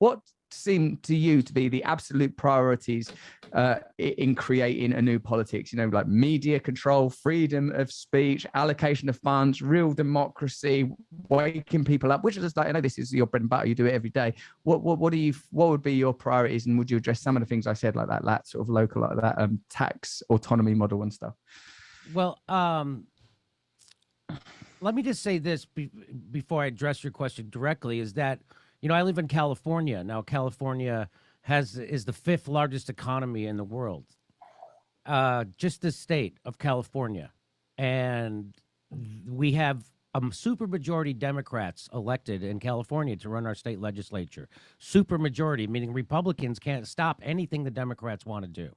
what seem to you to be the absolute priorities in creating a new politics? You know, like media control, freedom of speech, allocation of funds, real democracy, waking people up. Which is just like, I know this is your bread and butter, you do it every day. What would be your priorities, and would you address some of the things I said, like that sort of local, like that tax autonomy model and stuff? Well, let me just say this before I address your question directly, is that, you know, I live in California. Now, California is the 5th largest economy in the world. Just the state of California. And we have a supermajority Democrats elected in California to run our state legislature. Supermajority, meaning Republicans can't stop anything the Democrats want to do.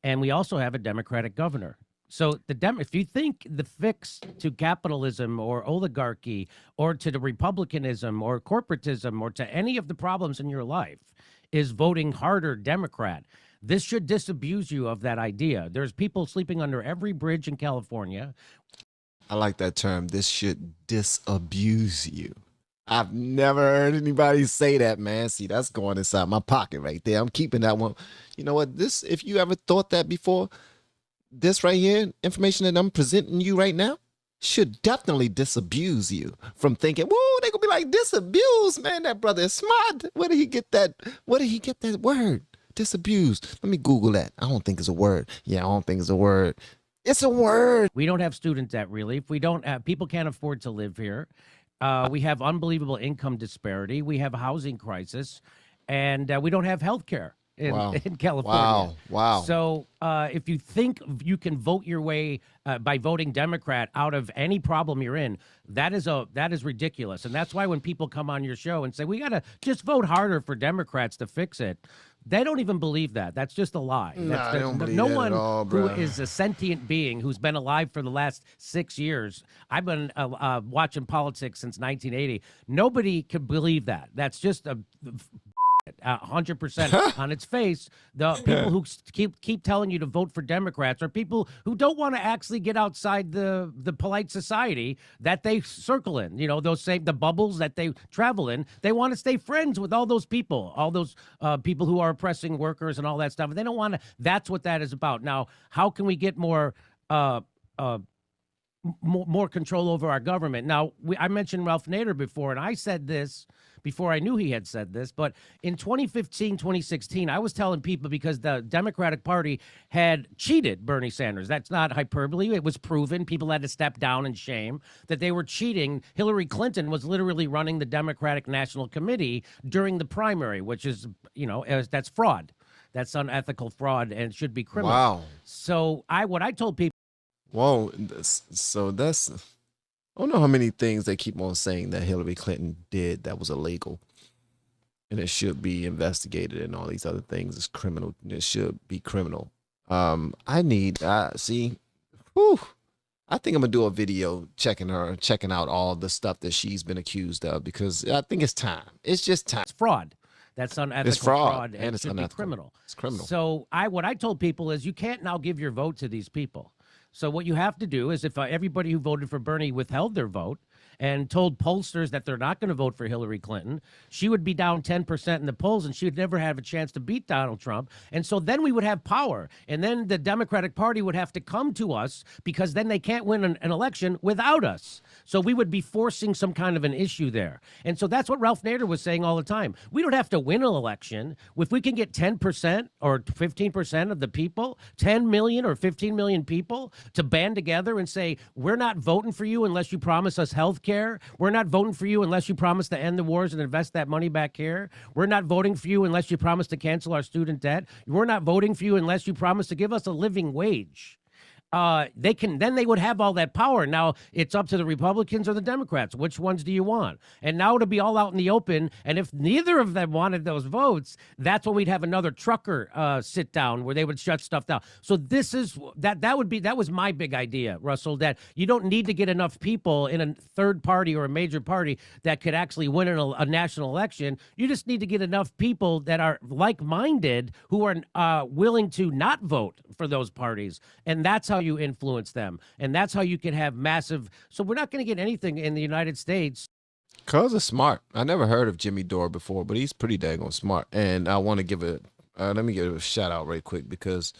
And we also have a Democratic governor. So if you think the fix to capitalism or oligarchy or to the republicanism or corporatism or to any of the problems in your life is voting harder Democrat, this should disabuse you of that idea. There's people sleeping under every bridge in California. I like that term. This should disabuse you. I've never heard anybody say that, man. See, that's going inside my pocket right there. I'm keeping that one. You know what? If you ever thought that before, this right here, information that I'm presenting you right now, should definitely disabuse you from thinking, whoa, they gonna be like, disabuse, man, that brother is smart. Where did he get that? Where did he get that word? Disabuse. Let me Google that. I don't think it's a word. Yeah, I don't think it's a word. It's a word. We don't have student debt relief. We don't have, people can't afford to live here. We have unbelievable income disparity. We have a housing crisis, and we don't have health care. In California. Wow. So if you think you can vote your way by voting Democrat out of any problem you're in, that is ridiculous. And that's why when people come on your show and say, we got to just vote harder for Democrats to fix it, they don't even believe that. That's just a lie. I don't believe no that one at all, who bro. is a sentient being who's been alive for the last 6 years. I've been watching politics since 1980. Nobody could believe that. That's just a 100% on its face. The people who keep telling you to vote for Democrats are people who don't want to actually get outside the polite society that they circle in. You know, the bubbles that they travel in. They want to stay friends with all those people who are oppressing workers and all that stuff. And they don't want to. That's what that is about. Now, how can we get more control over our government? Now, I mentioned Ralph Nader before, and I said this before I knew he had said this, but in 2015, 2016, I was telling people, because the Democratic Party had cheated Bernie Sanders. That's not hyperbole. It was proven. People had to step down in shame that they were cheating. Hillary Clinton was literally running the Democratic National Committee during the primary, which is, you know, that's fraud. That's unethical fraud and should be criminal. Wow. So what I told people. Whoa. So that's, I don't know how many things they keep on saying that Hillary Clinton did that was illegal, and it should be investigated, and all these other things is criminal. It should be criminal. I need, see, whew, I think I'm gonna do a video checking out all the stuff that she's been accused of, because I think it's time. It's just time. It's fraud. That's unethical. It's fraud, and it's should unethical. be criminal. It's criminal. So what I told people is, you can't now give your vote to these people. So what you have to do is, if everybody who voted for Bernie withheld their vote and told pollsters that they're not going to vote for Hillary Clinton, she would be down 10% in the polls, and she would never have a chance to beat Donald Trump. And so then we would have power. And then the Democratic Party would have to come to us, because then they can't win an election without us. So we would be forcing some kind of an issue there. And so that's what Ralph Nader was saying all the time. We don't have to win an election. If we can get 10% or 15% of the people, 10 million or 15 million people, to band together and say, we're not voting for you unless you promise us health care. We're not voting for you unless you promise to end the wars and invest that money back here. We're not voting for you unless you promise to cancel our student debt. We're not voting for you unless you promise to give us a living wage. They would have all that power. Now it's up to the Republicans or the Democrats. Which ones do you want? And now to be all out in the open. And if neither of them wanted those votes, that's when we'd have another trucker sit down where they would shut stuff down. So that was my big idea, Russell, that you don't need to get enough people in a third party or a major party that could actually win a national election. You just need to get enough people that are like-minded, who are willing to not vote for those parties. And that's how you influence them. And that's how you can have massive. So we're not going to get anything in the United States. Cuz is smart. I never heard of Jimmy Dore before, but he's pretty daggone smart. And I want to give it, let me give it a shout out right quick, because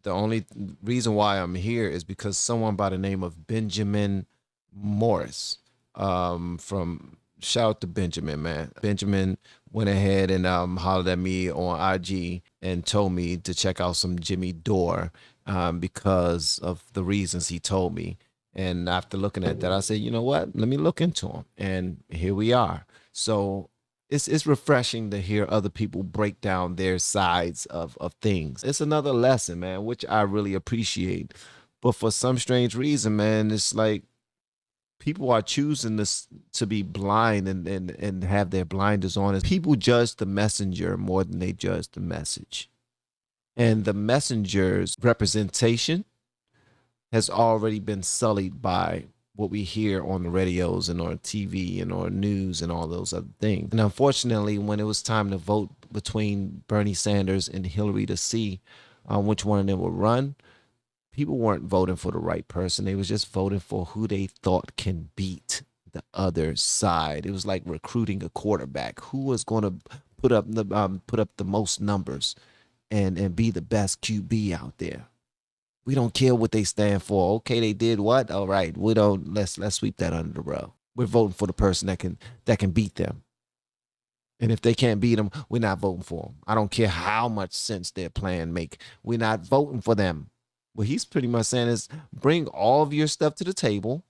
the only reason why I'm here is because someone by the name of Benjamin Morris, from, shout out to Benjamin, man. Benjamin went ahead and hollered at me on IG and told me to check out some Jimmy Dore, because of the reasons he told me. And after looking at that, I said, you know what? Let me look into him. And here we are. So it's refreshing to hear other people break down their sides of things. It's another lesson, man, which I really appreciate. But for some strange reason, man, it's like people are choosing this to be blind and have their blinders on. People judge the messenger more than they judge the message. And the messenger's representation has already been sullied by what we hear on the radios and on TV and on news and all those other things. And unfortunately, when it was time to vote between Bernie Sanders and Hillary to see which one of them would run, people weren't voting for the right person. They was just voting for who they thought can beat the other side. It was like recruiting a quarterback. Who was going to put up the most numbers and be the best QB out there. We don't care what they stand for. Okay, they did what? All right, we don't. Let's sweep that under the rug. We're voting for the person that can beat them. And if they can't beat them, we're not voting for them. I don't care how much sense their plan make. We're not voting for them. What he's pretty much saying is, bring all of your stuff to the table,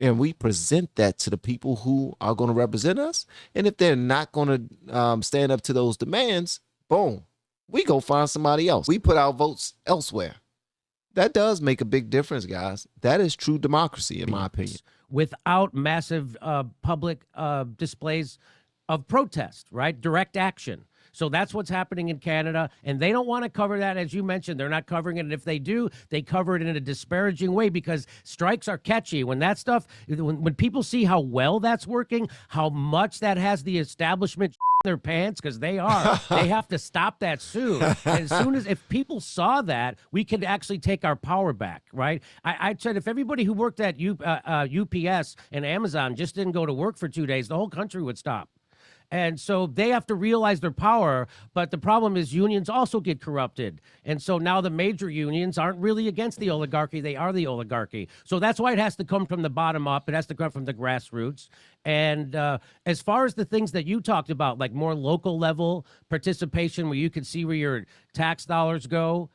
and we present that to the people who are going to represent us. And if they're not going to stand up to those demands, boom, we go find somebody else. We put our votes elsewhere. That does make a big difference, guys. That is true democracy, in my opinion. Without massive public displays of protest, right? Direct action. So that's what's happening in Canada, and they don't want to cover that, as you mentioned. They're not covering it, and if they do, they cover it in a disparaging way, because strikes are catchy. When that stuff, when people see how well that's working, how much that has the establishment their pants, because they have to stop that soon. And as soon as, if people saw that, we could actually take our power back, right? I said, if everybody who worked at UPS and Amazon just didn't go to work for 2 days, the whole country would stop. And so they have to realize their power. But the problem is unions also get corrupted. And so now the major unions aren't really against the oligarchy. They are the oligarchy. So that's why it has to come from the bottom up. It has to come from the grassroots. And as far as the things that you talked about, like more local level participation where you can see where your tax dollars go,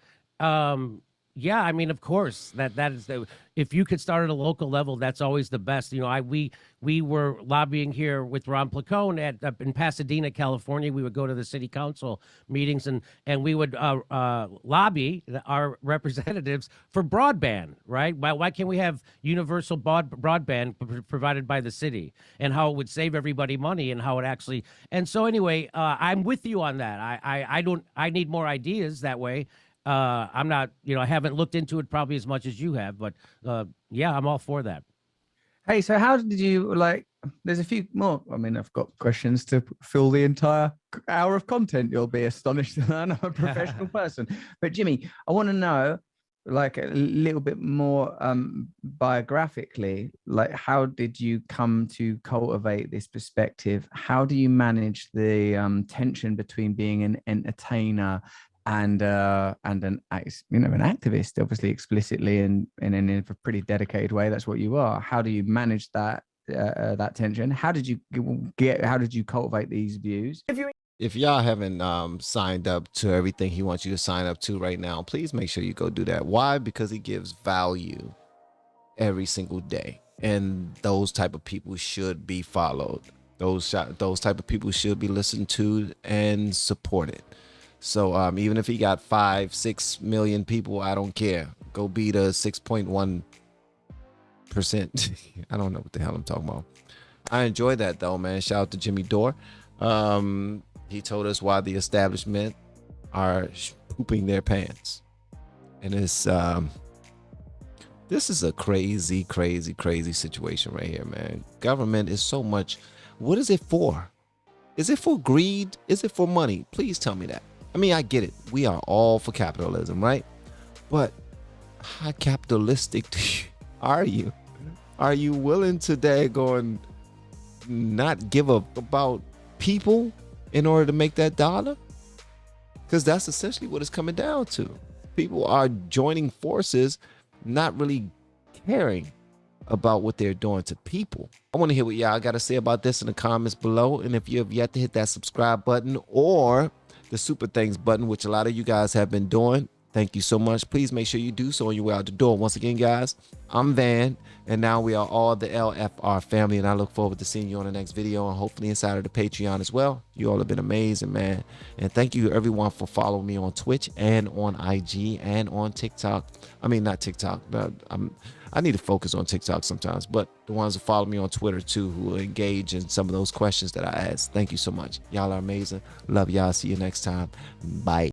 yeah, I mean, of course, that is the, if you could start at a local level, that's always the best. You know, we were lobbying here with Ron Placone in Pasadena, California. We would go to the city council meetings and we would lobby our representatives for broadband, right? Why can't we have universal broadband provided by the city, and how it would save everybody money, and how it actually. And so anyway, I'm with you on that. I need more ideas that way. I'm not, I haven't looked into it probably as much as you have, but yeah, I'm all for that. Hey, so how did you, there's a few more. I mean, I've got questions to fill the entire hour of content. You'll be astonished that I'm a professional person. But Jimmy, I want to know, a little bit more biographically, how did you come to cultivate this perspective? How do you manage the tension between being an entertainer and an activist, obviously explicitly and in a pretty dedicated way? That's what you are. How do you manage that tension? How did you cultivate these views? If y'all haven't signed up to everything he wants you to sign up to right now, please make sure you go do that. Why? Because he gives value every single day, and those type of people should be followed. Those type of people should be listened to and supported. So even if he got 5-6 million people, I don't care. Go be the 6.1%. I don't know what the hell I'm talking about. I enjoy that though, man. Shout out to Jimmy Dore. He told us why the establishment are pooping their pants, and it's this is a crazy situation right here, man. Government is so much. What is it for? Is it for greed? Is it for money? Please tell me that. I mean, I get it. We are all for capitalism, right? But how capitalistic are you? Are you willing to not give up about people in order to make that dollar? Because that's essentially what it's coming down to. People are joining forces, not really caring about what they're doing to people. I want to hear what y'all got to say about this in the comments below. And if you have yet to hit that subscribe button or the super thanks button, which a lot of you guys have been doing, thank you so much. Please make sure you do so on your way out the door. Once again, guys, I'm Van, and now we are all the LFR family, and I look forward to seeing you on the next video and hopefully inside of the Patreon as well. You all have been amazing, man. And thank you everyone for following me on Twitch and on IG and on TikTok. I mean, not TikTok. I need to focus on TikTok sometimes, but the ones who follow me on Twitter too, who engage in some of those questions that I asked. Thank you so much. Y'all are amazing. Love y'all. See you next time. Bye.